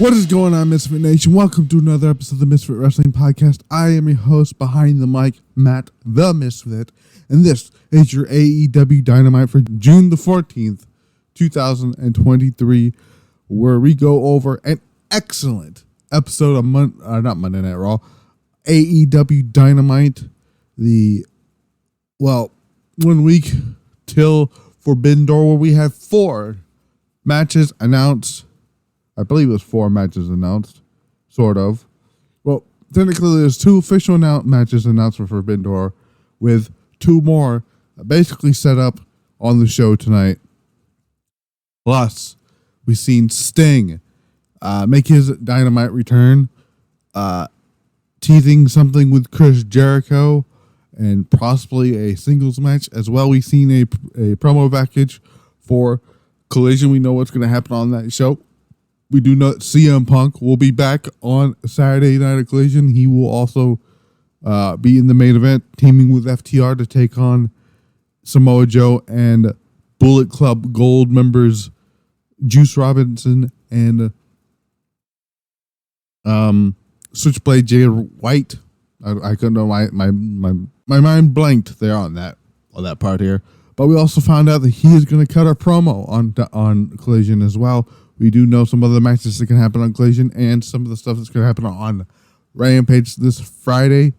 What is going on, Misfit Nation? Welcome to another episode of the Misfit Wrestling Podcast. I am your host behind the mic, Matt the Misfit, and this is your AEW Dynamite for June the 14th, 2023, where we go over an excellent episode of not Monday Night Raw, AEW Dynamite, 1 week till Forbidden Door, where we have 4 matches announced. I believe it was 4 matches announced, sort of. Well, technically there's 2 official matches announced for Forbidden Door, with 2 more basically set up on the show tonight. Plus, we've seen Sting make his Dynamite return, teasing something with Chris Jericho, and possibly a singles match as well. We've seen a promo package for Collision. We know what's going to happen on that show. We do know CM Punk will be back on Saturday Night at Collision. He will also be in the main event, teaming with FTR to take on Samoa Joe and Bullet Club Gold members Juice Robinson and Switchblade Jay White. I couldn't know, my mind blanked there on that part here. But we also found out that he is going to cut a promo on Collision as well. We do know some other matches that can happen on Collision and some of the stuff that's going to happen on Rampage this Friday.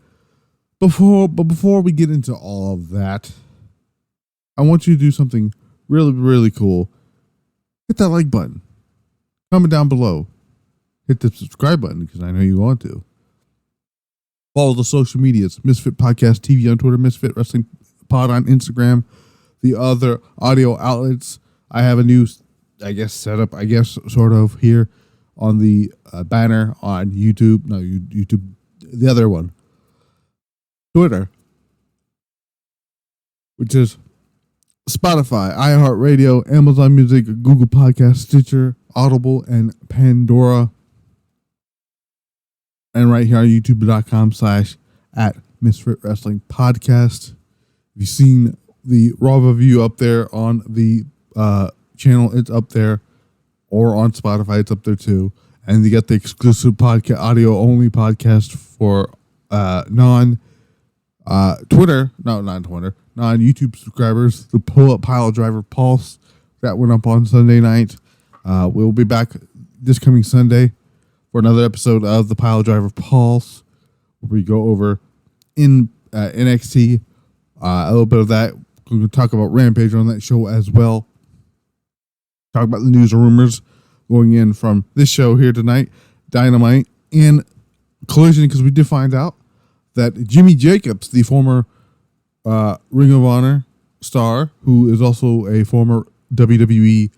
Before we get into all of that, I want you to do something really, really cool. Hit that like button. Comment down below. Hit the subscribe button because I know you want to. Follow the social medias. Misfit Podcast TV on Twitter. Misfit Wrestling Pod on Instagram. The other audio outlets. I have a new setup, sort of, here on the banner on YouTube. No, YouTube, the other one. Twitter, which is Spotify, iHeartRadio, Amazon Music, Google Podcast, Stitcher, Audible, and Pandora. And right here on youtube.com/@Misfit Wrestling Podcast. If you've seen the Raw review up there on the channel, it's up there, or on Spotify, it's up there too. And you get the exclusive podcast, audio only podcast for non-YouTube subscribers. The Pull Up Pile Driver Pulse that went up on Sunday night. We'll be back this coming Sunday for another episode of the Pile Driver Pulse, where we go over in NXT, a little bit of that. We're going to talk about Rampage on that show as well. Talk about the news and rumors going in from this show here tonight, Dynamite, and Collision, because we did find out that Jimmy Jacobs, the former Ring of Honor star, who is also a former WWE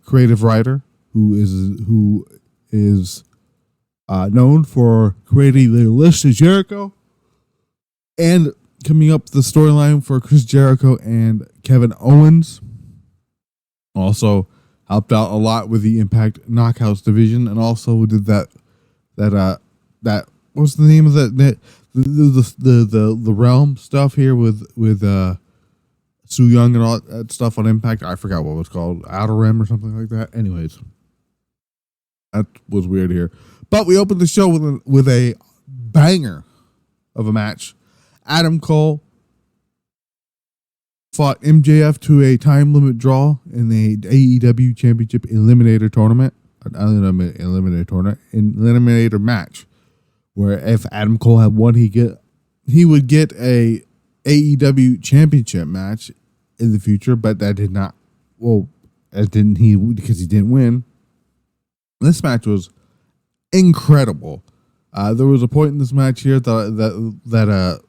creative writer, who is known for creating the list of Jericho, and coming up the storyline for Chris Jericho and Kevin Owens. Also helped out a lot with the Impact Knockouts division, and also did that what's the name of the Realm stuff here with Su Yung and all that stuff on Impact. I forgot what it was called, Outer Rim or something like that. Anyways, that was weird here, but we opened the show with a banger of a match. Adam Cole fought MJF to a time limit draw in the AEW Championship Eliminator Tournament, Eliminator match, where if Adam Cole had won, he would get a AEW Championship match in the future, but that did not. Well, because he didn't win. This match was incredible. There was a point in this match here that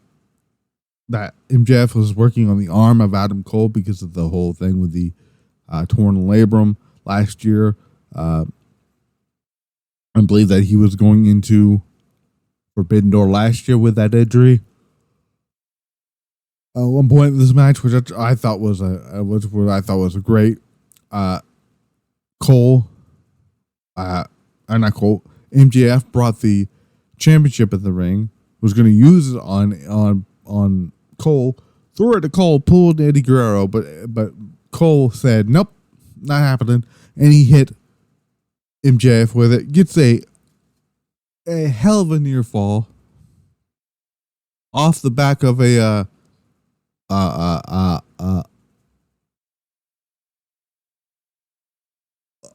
MJF was working on the arm of Adam Cole because of the whole thing with the torn labrum last year. I believe that he was going into Forbidden Door last year with that injury. One point in this match, which I thought was a great MJF brought the championship in the ring, was going to use it on Cole, threw it to Cole, pulled Eddie Guerrero, but Cole said, nope, not happening. And he hit MJF with it, gets a hell of a near fall off the back of a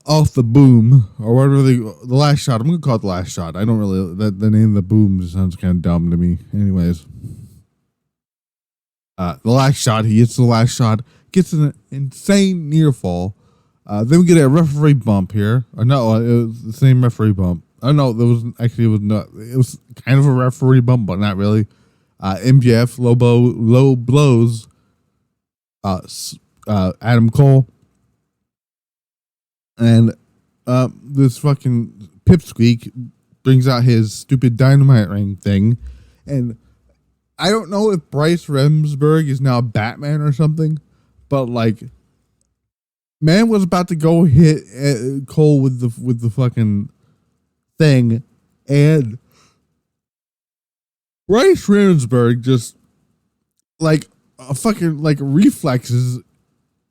off the boom, or whatever the last shot. I'm gonna call it the last shot. I don't really, the name of the boom sounds kind of dumb to me. Anyways, the last shot, he hits the last shot, gets an insane near fall. Then we get a referee bump here. Or no, it was the same referee bump. Oh no, there was actually, it was not. It was kind of a referee bump, but not really. MJF low blows Adam Cole, and this fucking pipsqueak brings out his stupid dynamite ring thing, and I don't know if Bryce Remsburg is now Batman or something, but like, man was about to go hit Cole with the fucking thing, and Bryce Remsburg just like a fucking like reflexes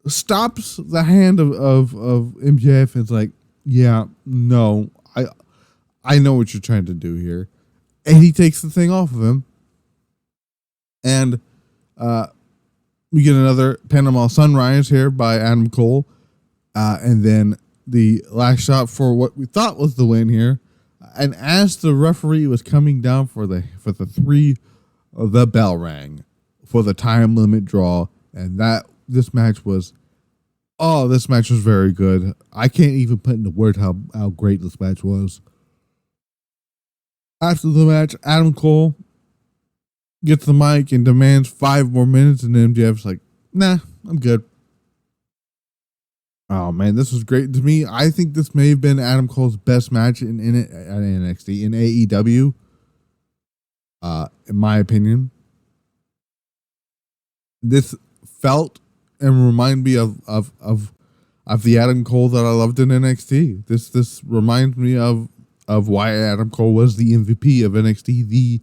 stops the hand of MJF and it's like, yeah, no, I know what you're trying to do here, and he takes the thing off of him, and we get another Panama Sunrise here by Adam Cole, and then the last shot for what we thought was the win here. And as the referee was coming down for the three, the bell rang for the time limit draw, and this match was very good. I can't even put into words how great this match was. After the match, Adam Cole gets the mic and demands 5 more minutes, and MJF's like, nah, I'm good. Oh man, this was great to me. I think this may have been Adam Cole's best match in NXT, in AEW. In my opinion, this felt and reminded me of the Adam Cole that I loved in NXT. This reminds me of why Adam Cole was the MVP of NXT,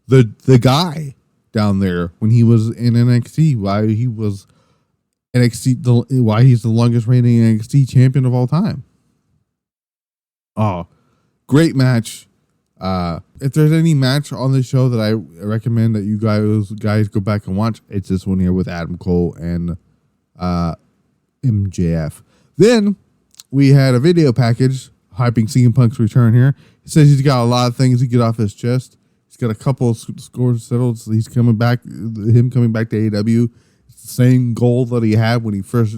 the guy down there when he was in NXT. Why he was why he's the longest reigning NXT champion of all time. Oh, great match. If there's any match on the show that I recommend that you guys go back and watch, it's this one here with Adam Cole and MJF. Then we had a video package hyping CM Punk's return here. He says he's got a lot of things to get off his chest. He's got a couple of scores settled. So he's coming back to AEW. It's the same goal that he had when he first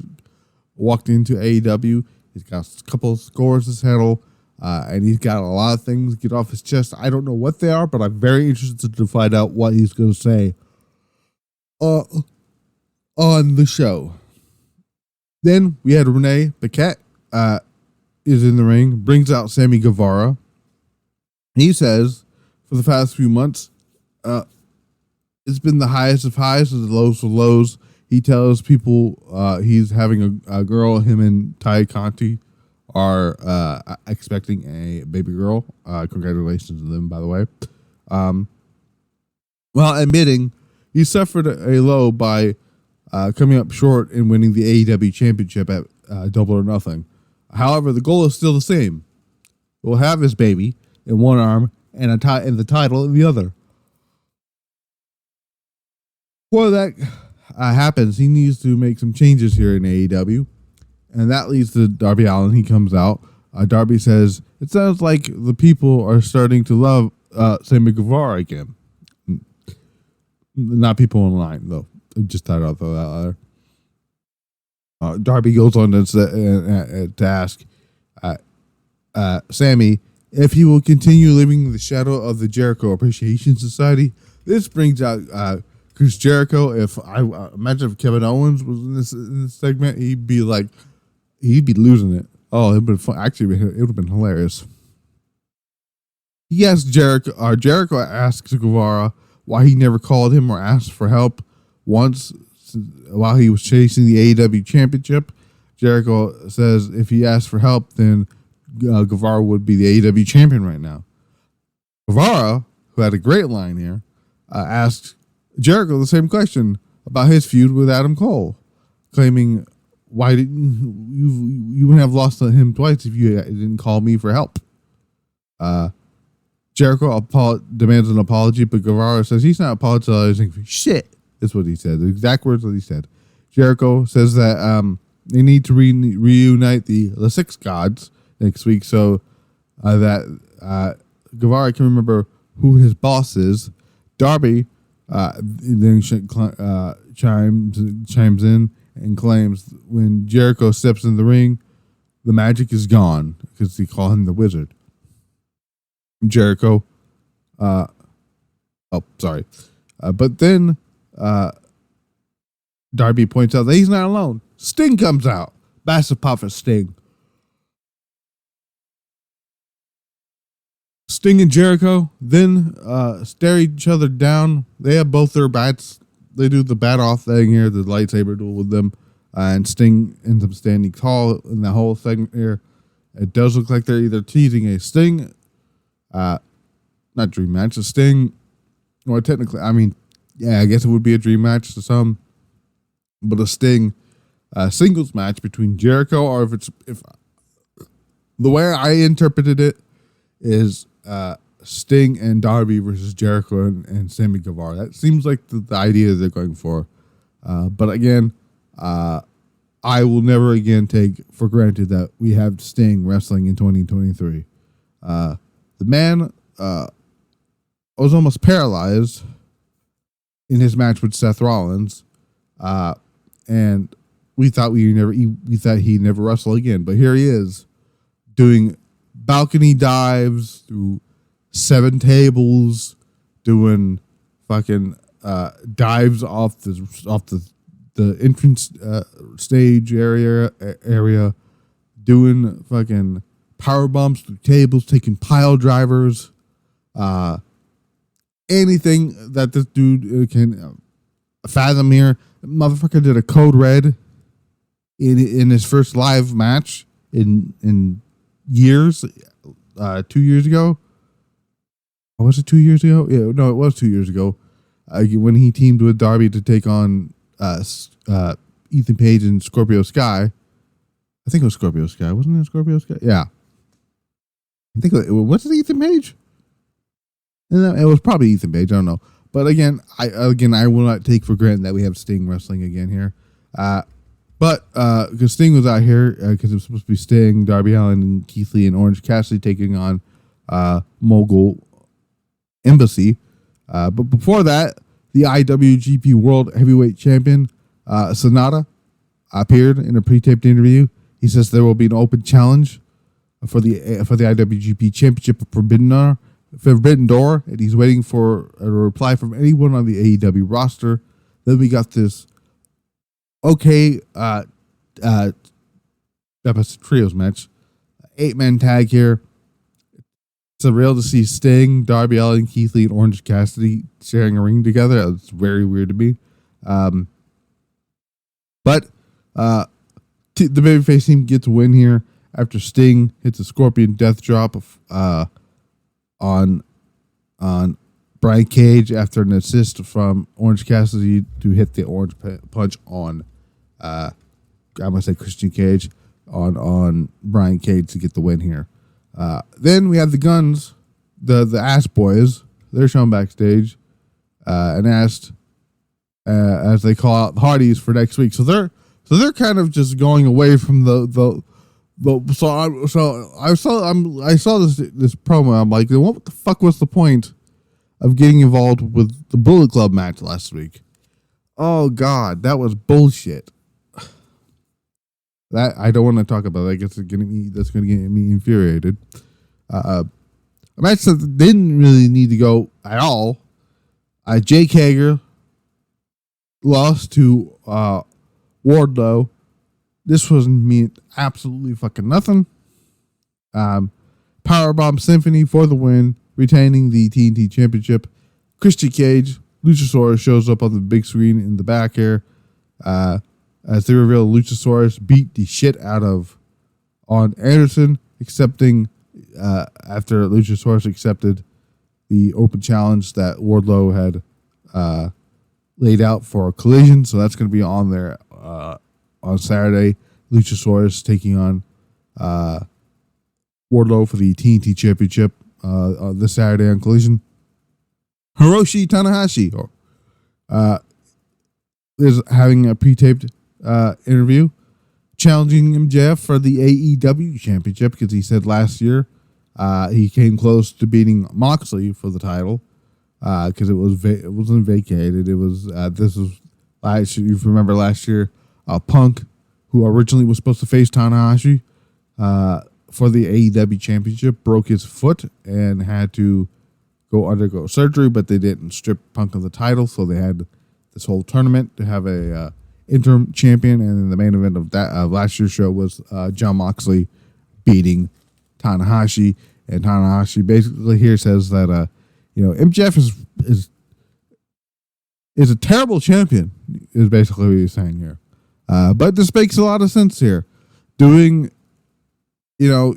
walked into AEW. He's got a couple of scores to settle, and he's got a lot of things to get off his chest. I don't know what they are, but I'm very interested to find out what he's going to say on the show. Then we had Renee Paquette is in the ring, brings out Sammy Guevara. He says, for the past few months, it's been the highest of highs and the lowest of lows. He tells people he's having a girl. Him and Ty Conti are expecting a baby girl. Congratulations to them, by the way. While admitting he suffered a low by coming up short in winning the AEW Championship at Double or Nothing. However, the goal is still the same. We'll have his baby in one arm and the title in the other. Before that happens, he needs to make some changes here in AEW, and that leads to Darby Allin. He comes out. Darby says, it sounds like the people are starting to love Sammy Guevara again. Not people online, though. Just thought I'd throw that out there. Darby goes on to ask Sammy if he will continue living in the shadow of the Jericho Appreciation Society. This brings out Chris Jericho. If I imagine if Kevin Owens was in this segment, he'd be losing it. Oh, it'd been fun. Actually, it would have been hilarious. Yes, Jericho asks Guevara why he never called him or asked for help once while he was chasing the AEW Championship. Jericho says if he asked for help, then Guevara would be the AEW champion right now. Guevara, who had a great line here, asked Jericho the same question about his feud with Adam Cole, claiming why didn't you wouldn't have lost to him twice if you didn't call me for help? Jericho demands an apology, but Guevara says he's not apologizing for shit. That's what he said. The exact words that he said. Jericho says that they need to reunite the six gods next week so that Guevara can remember who his boss is. Darby then chimes in and claims when Jericho steps in the ring, the magic is gone because they call him the wizard. Jericho, but then Darby points out that he's not alone. Sting comes out. Massive pop for Sting. Sting and Jericho then stare each other down. They have both their bats. They do the bat off thing here, the lightsaber duel with them. And Sting ends up standing tall in the whole segment here. It does look like they're either teasing a Sting, not dream match, a Sting, or technically, I mean, yeah, I guess it would be a dream match to some, but a Sting singles match between Jericho, or if the way I interpreted it is Sting and Darby versus Jericho and Sammy Guevara. That seems like the idea they're going for. But again, I will never again take for granted that we have Sting wrestling in 2023. The man was almost paralyzed in his match with Seth Rollins, and we thought he'd never wrestle again. But here he is doing balcony dives through 7 tables, doing fucking dives off the entrance stage area, doing fucking power bumps through tables, taking pile drivers, anything that this dude can fathom here. Motherfucker did a code red in his first live match in years, 2 years ago. Or was it 2 years ago? Yeah, no, it was 2 years ago. When he teamed with Darby to take on Ethan Page and Scorpio Sky. I think it was Scorpio Sky. Wasn't it Scorpio Sky? Yeah. I think was it Ethan Page? It was probably Ethan Page. I don't know. But again, I will not take for granted that we have Sting wrestling again here. But because Sting was out here because it was supposed to be Sting, Darby Allin, and Keith Lee and Orange Cassidy taking on Mogul Embassy. But before that, the IWGP World Heavyweight Champion SANADA appeared in a pre-taped interview. He says there will be an open challenge for the IWGP Championship of Forbidden Door, and he's waiting for a reply from anyone on the AEW roster. Then we got this that was a trios match, 8-man tag here. It's surreal to see Sting, Darby Allin, Keith Lee, and Orange Cassidy sharing a ring together. It's very weird to me. But the babyface team gets a win here after Sting hits a Scorpion Death Drop on Brian Cage after an assist from Orange Cassidy to hit the Orange Punch on I'm gonna say Christian Cage on Brian Cage to get the win here. Then we have the Guns, the Ass Boys. They're shown backstage and asked as they call out the Hardys for next week. So they're kind of just going away from the I saw this promo. I'm like, what the fuck was the point of getting involved with the Bullet Club match last week? Oh God, that was bullshit. That I don't want to talk about. I guess that's going to get me infuriated. A match that didn't really need to go at all. Jake Hager lost to Wardlow. This was mean absolutely fucking nothing. Powerbomb Symphony for the win, retaining the TNT Championship. Christian Cage, Luchasaurus shows up on the big screen in the back here. As they reveal Luchasaurus beat the shit out of Arn Anderson, accepting after Luchasaurus accepted the open challenge that Wardlow had laid out for a Collision. So that's going to be on there on Saturday, Luchasaurus taking on Wardlow for the TNT Championship this Saturday on Collision. Hiroshi Tanahashi is having a pre-taped interview challenging MJF for the AEW Championship because he said last year he came close to beating Moxley for the title because it wasn't vacated. It was this was last year. You remember last year, Punk, who originally was supposed to face Tanahashi for the AEW Championship, broke his foot and had to undergo surgery, but they didn't strip Punk of the title, so they had this whole tournament to have a interim champion, and then the main event of that last year's show was Jon Moxley beating Tanahashi, and Tanahashi basically here says that MJF is a terrible champion, is basically what he's saying here. But this makes a lot of sense here. If you're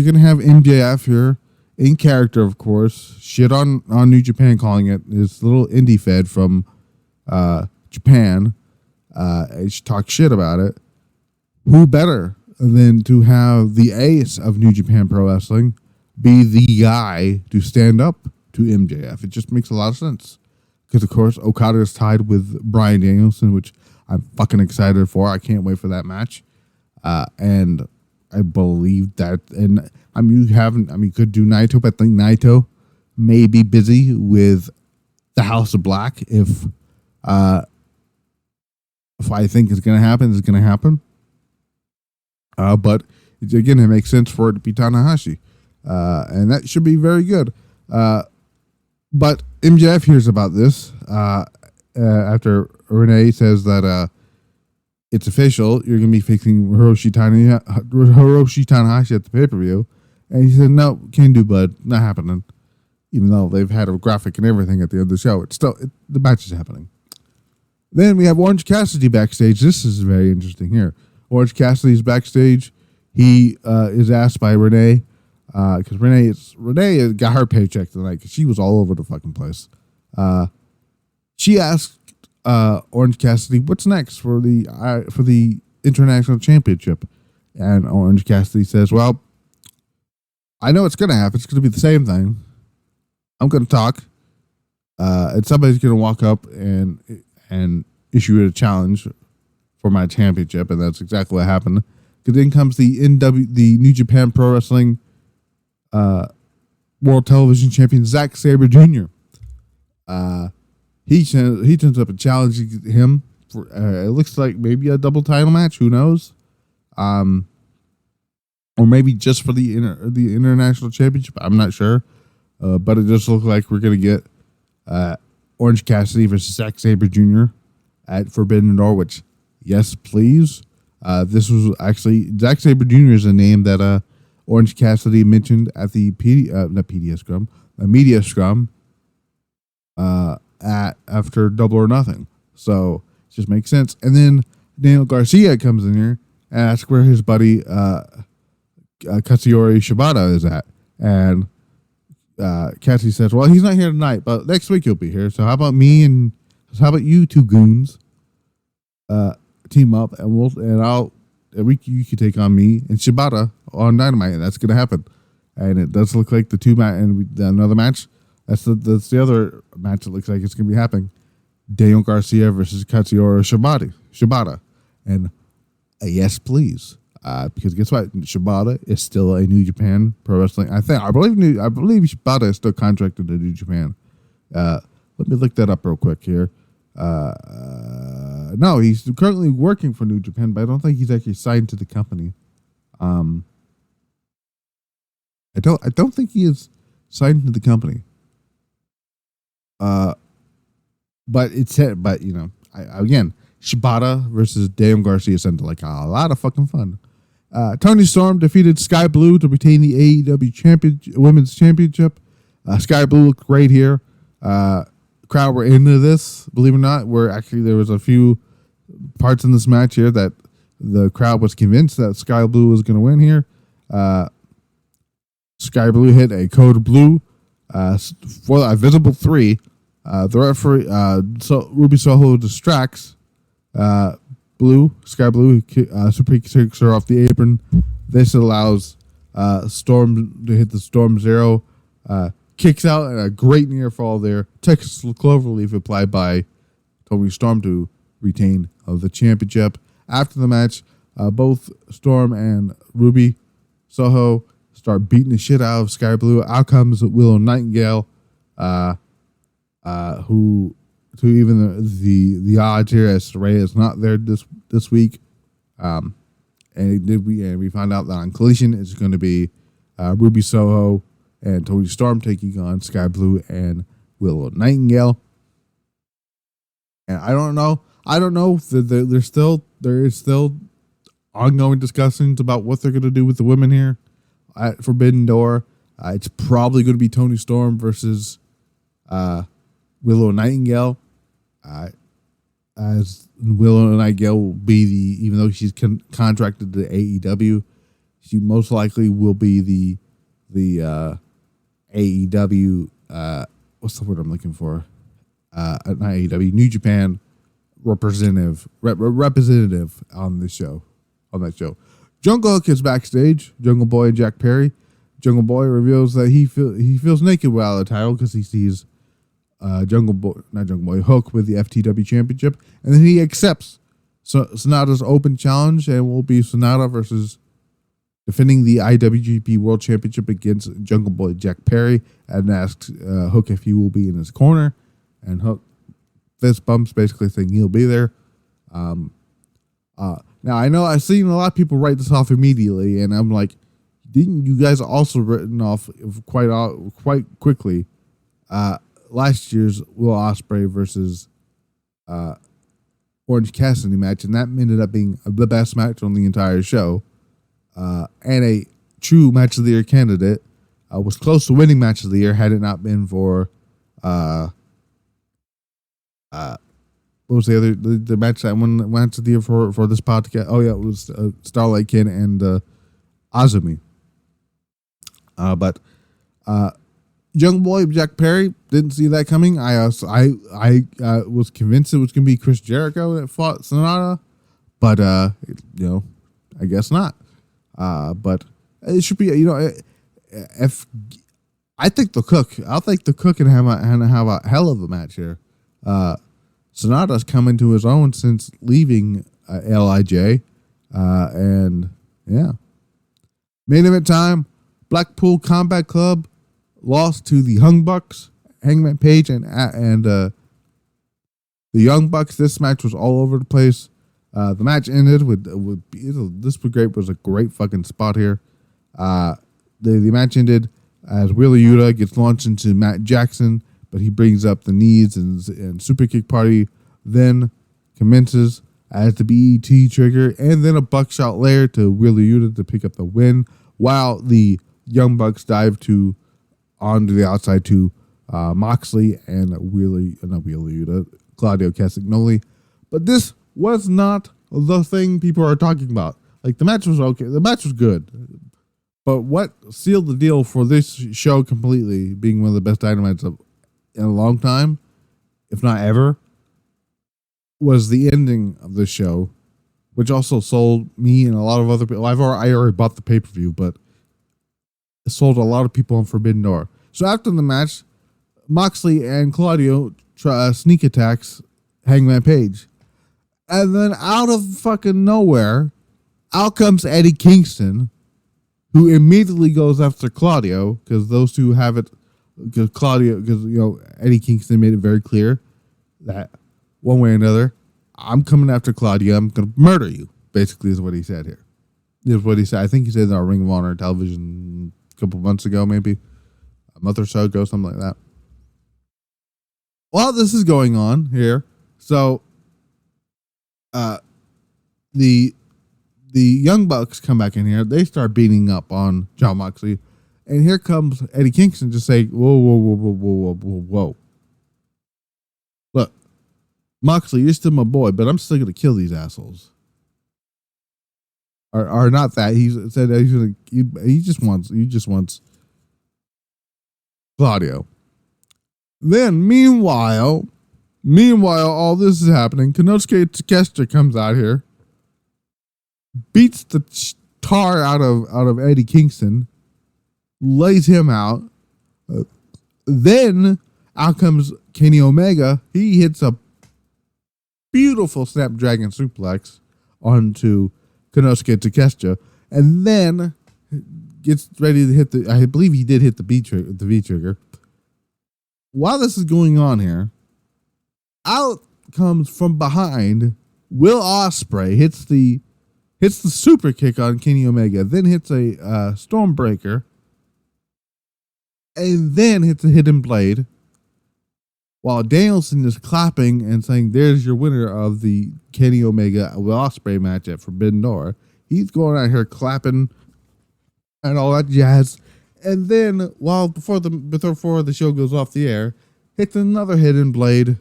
gonna have MJF here in character, of course, shit on New Japan calling it this little indie fed from Japan, talk shit about it. Who better than to have the ace of New Japan Pro Wrestling be the guy to stand up to MJF? It just makes a lot of sense. Because, of course, Okada is tied with Bryan Danielson, which I'm fucking excited for. I can't wait for that match. And I believe that, and you could do Naito, but I think Naito may be busy with the House of Black. If I think it's going to happen, it's going to happen. But again, it makes sense for it to be Tanahashi. And that should be very good. But MJF hears about this after Renee says that it's official. You're going to be facing Hiroshi Tanahashi at the pay-per-view. And he said, no, can't do, bud. Not happening. Even though they've had a graphic and everything at the end of the show. The match is happening. Then we have Orange Cassidy backstage. This is very interesting here. Orange Cassidy's backstage. He is asked by Renee, because Renee got her paycheck tonight because she was all over the fucking place. She asked Orange Cassidy, "What's next for the International Championship?" And Orange Cassidy says, "Well, I know it's gonna happen. It's gonna be the same thing. I'm gonna talk, and somebody's gonna walk up and issue a challenge for my championship," and that's exactly what happened. Because then comes the New Japan Pro Wrestling World Television Champion Zack Sabre Jr. He turns up and challenges him for it looks like maybe a double title match. Who knows? Or maybe just for the International Championship. I'm not sure. But it just looks like we're gonna get Orange Cassidy versus Zack Sabre Jr. at Forbidden Door. Which, yes, please. This was actually Zack Sabre Jr. is a name that Orange Cassidy mentioned at the media scrum after Double or Nothing. So it just makes sense. And then Daniel Garcia comes in here and asks where his buddy Katsuyori Shibata is at. And Cassidy says, "Well, he's not here tonight, but next week he'll be here. So how about you two goons team up and you can take on me and Shibata on Dynamite," and that's gonna happen. And it does look like another match. That's the other match that looks like it's gonna be happening. Daniel Garcia versus Katsuyori Shibata, and yes, please, because guess what? Shibata is still a New Japan Pro Wrestling. I believe Shibata is still contracted to New Japan. Let me look that up real quick here. No, he's currently working for New Japan, but I don't think he's actually signed to the company. I don't think he is signed to the company. But again, Shibata versus Daniel Garcia sounded like a lot of fucking fun. Toni Storm defeated Sky Blue to retain the AEW Women's Championship. Sky Blue looked great here. Crowd were into this, believe it or not. There was a few parts in this match here that the crowd was convinced that Sky Blue was going to win here. Sky Blue hit a code blue for a visible 3. The referee, Ruby Soho distracts Sky Blue, super kicks her off the apron. This allows Storm to hit the Storm Zero. Kicks out and a great near fall there. Texas Cloverleaf applied by Toni Storm to retain the championship. After the match, both Storm and Ruby Soho start beating the shit out of Sky Blue. Out comes Willow Nightingale, who to even the odds here as Saraya is not there this week. And we found out that on Collision it's going to be Ruby Soho and Toni Storm taking on Sky Blue and Willow Nightingale. And I don't know. There is still ongoing discussions about what they're going to do with the women here at Forbidden Door. It's probably going to be Toni Storm versus Willow Nightingale. As Willow Nightingale will be even though she's contracted to AEW, she most likely will be the AEW. What's the word I'm looking for? Not AEW, New Japan representative on this show. On that show, Jungle Hook is backstage. Jungle Boy and Jack Perry. Jungle Boy reveals that he feels naked without the title because he sees Hook with the FTW Championship, and then he accepts SANADA's open challenge and will be SANADA versus defending the IWGP World Championship against Jungle Boy Jack Perry, and asks Hook if he will be in his corner, and Hook fist bumps, basically saying he'll be there. Now I know I've seen a lot of people write this off immediately, and I'm like, didn't you guys also written off quite quickly last year's Will Ospreay versus Orange Cassidy match, and that ended up being the best match on the entire show, and a true match of the year candidate. Was close to winning match of the year had it not been for what was the match that won match of the year for this podcast? Oh yeah, it was Starlight Kid and Azumi. But Young Boy Jack Perry didn't see that coming. I was convinced it was going to be Chris Jericho that fought SANADA, but I guess not. But it should be, if I think I'll take the Cook and have a hell of a match here. SANADA's come into his own since leaving LIJ, and yeah. Main event time: Blackpool Combat Club lost to the Young Bucks, Hangman Page and the Young Bucks. This match was all over the place. The match ended with this was a great fucking spot here. The match ended as Wheeler Yuta gets launched into Matt Jackson, but he brings up the knees and super kick party then commences as the BET trigger, and then a buckshot layer to Wheeler Yuta to pick up the win, while the Young Bucks dive onto the outside to Moxley and Claudio Castagnoli. But this was not the thing people are talking about. Like, the match was okay. The match was good. But what sealed the deal for this show completely, being one of the best Dynamites in a long time, if not ever, was the ending of the show, which also sold me and a lot of other people. I already bought the pay-per-view, but it sold a lot of people on Forbidden Door. So after the match, Moxley and Claudio sneak attacks Hangman Page. And then out of fucking nowhere, out comes Eddie Kingston, who immediately goes after Claudio, because those two have it. Because Eddie Kingston made it very clear that one way or another, I'm coming after Claudio. I'm going to murder you, basically, is what he said here. Is what he said. I think he said in our Ring of Honor television a couple months ago, maybe a month or so ago, something like that. While this is going on here, so the Young Bucks come back in here. They start beating up on Jon Moxley. And here comes Eddie Kingston just saying, whoa. Look, Moxley, you're still my boy, but I'm still going to kill these assholes. Or not that. He said that he just wants Claudio. Then, meanwhile, all this is happening. Konosuke Takeshita comes out here beats the tar out of Eddie Kingston, lays him out. Then out comes Kenny Omega. He hits a beautiful Snapdragon suplex onto Konosuke Takeshita, and then gets ready to hit I believe he did hit the V trigger. While this is going on here, out comes from behind Will Ospreay, hits the super kick on Kenny Omega, then hits a Stormbreaker, and then hits a hidden blade, while Danielson is clapping and saying, "There's your winner of the Kenny Omega Will Ospreay match at Forbidden Door." He's going out here clapping and all that jazz. And then, before the show goes off the air, hits another hidden blade,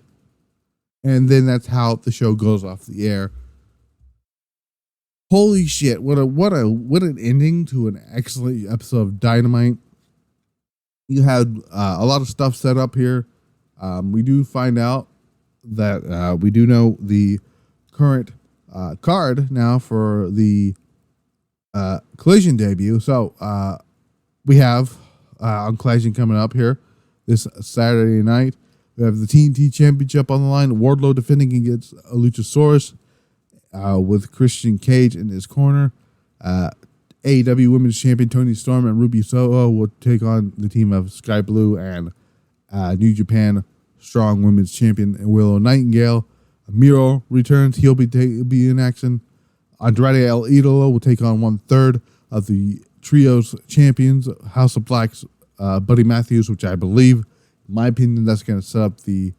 and then that's how the show goes off the air. Holy shit! What an ending to an excellent episode of Dynamite. You had a lot of stuff set up here. We do find out that we do know the current card now for the Collision debut. So we have on Collision coming up here this Saturday night. We have the TNT Championship on the line. Wardlow defending against Luchasaurus with Christian Cage in his corner. AEW Women's Champion Toni Storm and Ruby Soho will take on the team of Sky Blue and New Japan Strong Women's Champion Willow Nightingale. Miro returns. He'll be in action. Andrade El Idolo will take on 1/3 of the Trios champions, House of Black's Buddy Matthews, which I believe, in my opinion, that's going to set up the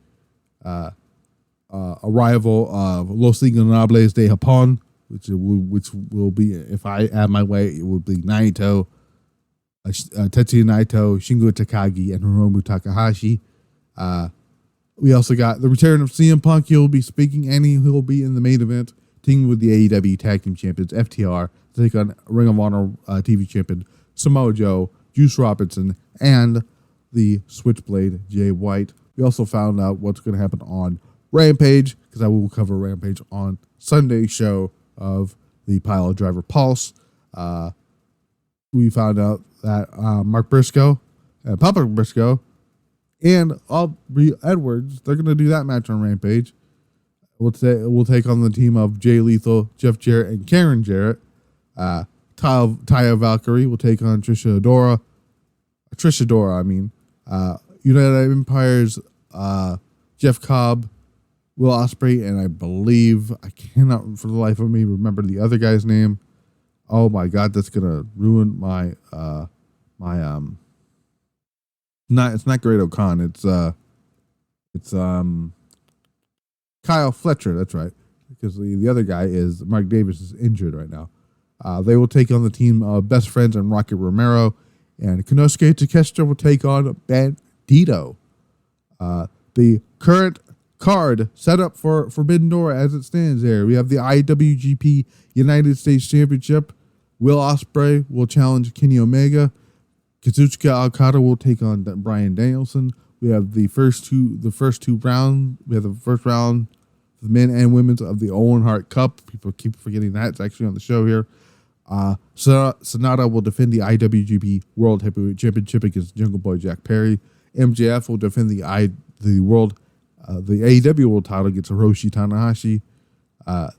arrival of Los Ingobernables de Japón, which will be, if I have my way, it will be Naito, Tetsuya Naito, Shingo Takagi, and Hiromu Takahashi. We also got the return of CM Punk. He'll be speaking, and he'll be in the main event, teaming with the AEW Tag Team Champions, FTR, to take on Ring of Honor TV Champion Samoa Joe, Juice Robinson, and the Switchblade Jay White. We also found out what's going to happen on Rampage, because I will cover Rampage on Sunday's show of the Pile Driver Pulse. We found out that Mark Briscoe and Papa Briscoe and Aubrey Edwards, they're going to do that match on Rampage. We'll take on the team of Jay Lethal, Jeff Jarrett, and Karen Jarrett. Taya Valkyrie will take on Trish Adora, United Empire's Jeff Cobb, Will Ospreay, and I believe, I cannot for the life of me remember the other guy's name. Oh my God, that's gonna ruin my it's not Great O'Con. It's Kyle Fletcher. That's right, because the other guy is Mark Davis is injured right now. They will take on the team of Best Friends and Rocket Romero, and Konosuke Takeshita will take on Bandito. The current card set up for Forbidden Door as it stands there. We have the IWGP United States Championship. Will Ospreay will challenge Kenny Omega. Kazuchika Okada will take on Bryan Danielson. We have the first two rounds. We have the first round, the men and women's of the Owen Hart Cup. People keep forgetting that. It's actually on the show here. SANADA will defend the IWGP World Heavyweight Championship against Jungle Boy Jack Perry. MJF will defend the AEW World title against Hiroshi Tanahashi.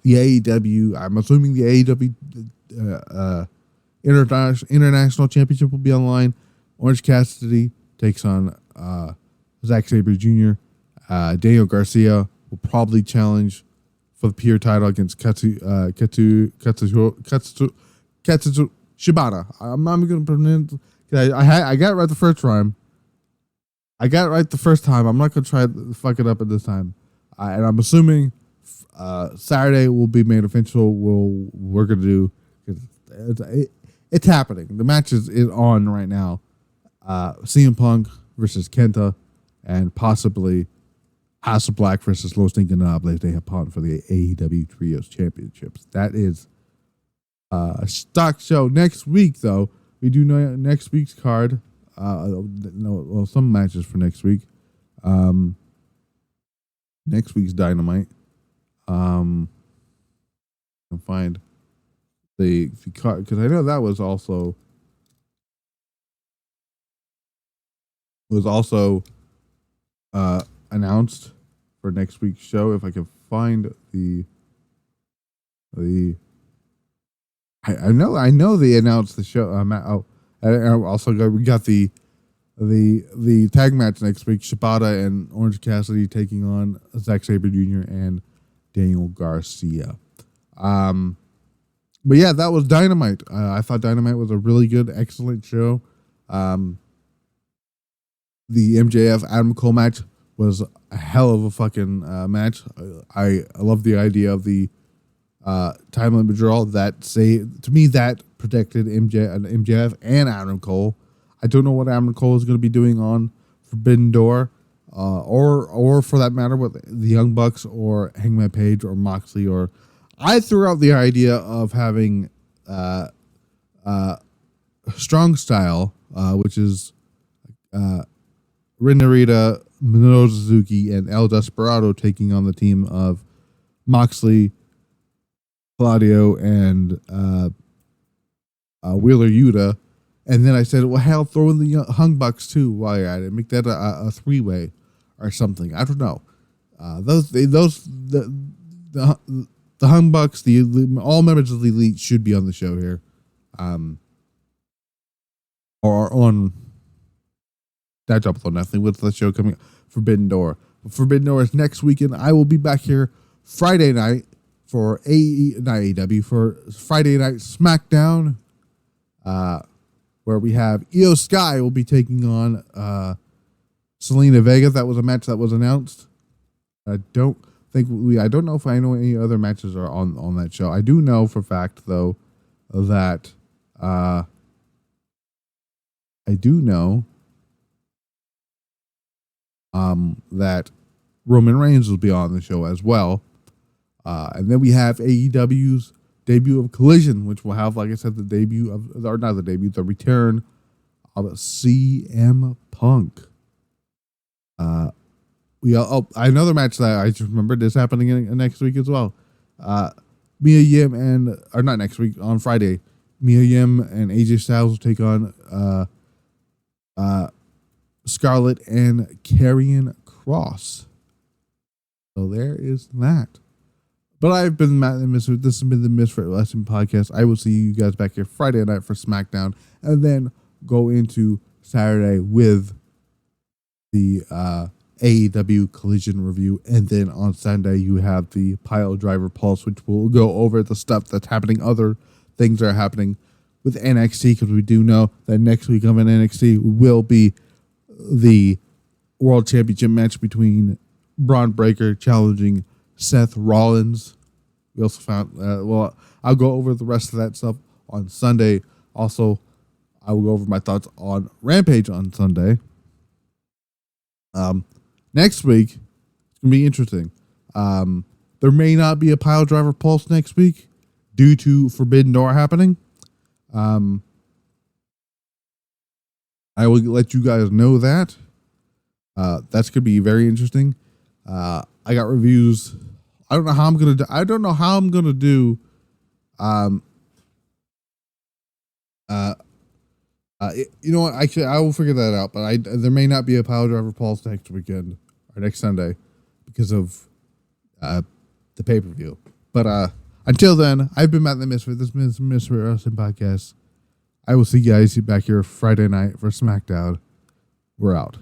The AEW, I'm assuming the AEW International Championship will be online. Orange Cassidy takes on Zack Sabre Jr. Daniel Garcia will probably challenge for the pure title against Shibata. I'm not going to pronounce. I got it right the first time. I'm not going to try to fuck it up at this time. And I'm assuming Saturday will be made official. We're going to do. It's happening. The match is on right now. CM Punk versus Kenta, and possibly House of Black versus Los Ingobernables de Japón for the AEW Trios Championships. That is a stock show. Next week, though, we do know next week's card. Some matches for next week. Next week's Dynamite. I can find because I know that was also announced for next week's show. If I can find I know they announced the show. We got the tag match next week. Shibata and Orange Cassidy taking on Zack Sabre Jr. and Daniel Garcia. But yeah, that was Dynamite. I thought Dynamite was a really good, excellent show. The MJF Adam Cole match was a hell of a fucking match. I love the idea of the time limit draw. To me, that protected MJF and Adam Cole. I don't know what Adam Cole is going to be doing on Forbidden Door, or for that matter, with the Young Bucks or Hangman Page or Moxley. Or I threw out the idea of having Strong Style, which is Ren Narita, Minoru Suzuki, and El Desperado taking on the team of Moxley, Claudio, and Wheeler Yuta. And then I said, well, hell, throw in the Hung Bucks too while you're at it. Make that a three-way or something. I don't know. The Hung Bucks, all members of the Elite should be on the show here. Or on that Double or Nothing with the show coming up, Forbidden Door. Forbidden Door is next weekend. I will be back here Friday night for for Friday Night SmackDown, where we have Io Sky will be taking on Selena Vega. That was a match that was announced. I don't know if I know any other matches are on that show. I do know for a fact though that that Roman Reigns will be on the show as well. And then we have AEW's debut of Collision, which will have, like I said, the return of CM Punk. Another match that I just remembered is happening next week as well. Mia Yim not next week, on Friday, Mia Yim and AJ Styles will take on Scarlett and Karrion Kross. So there is that. But I've been Matt and Miss. This has been the Misfit Wrestling Podcast. I will see you guys back here Friday night for SmackDown, and then go into Saturday with the AEW Collision review, and then on Sunday you have the Pile Driver Pulse, which will go over the stuff that's happening. Other things are happening with NXT, because we do know that next week on NXT will be the World Championship match between Braun Breaker challenging Seth Rollins. We also found, I'll go over the rest of that stuff on Sunday. Also, I will go over my thoughts on Rampage on Sunday. Next week, it's going to be interesting. There may not be a Pile Driver Pulse next week due to Forbidden Door happening. I will let you guys know that. That's going to be very interesting. I got reviews. I don't know how I'm gonna do. You know what? I will figure that out. But there may not be a Pile Driver Pulse next weekend or next Sunday because of the pay-per-view. But until then, I've been Matt the Misfit. This has been Misfit Wrestling Podcast. I will see you guys back here Friday night for SmackDown. We're out.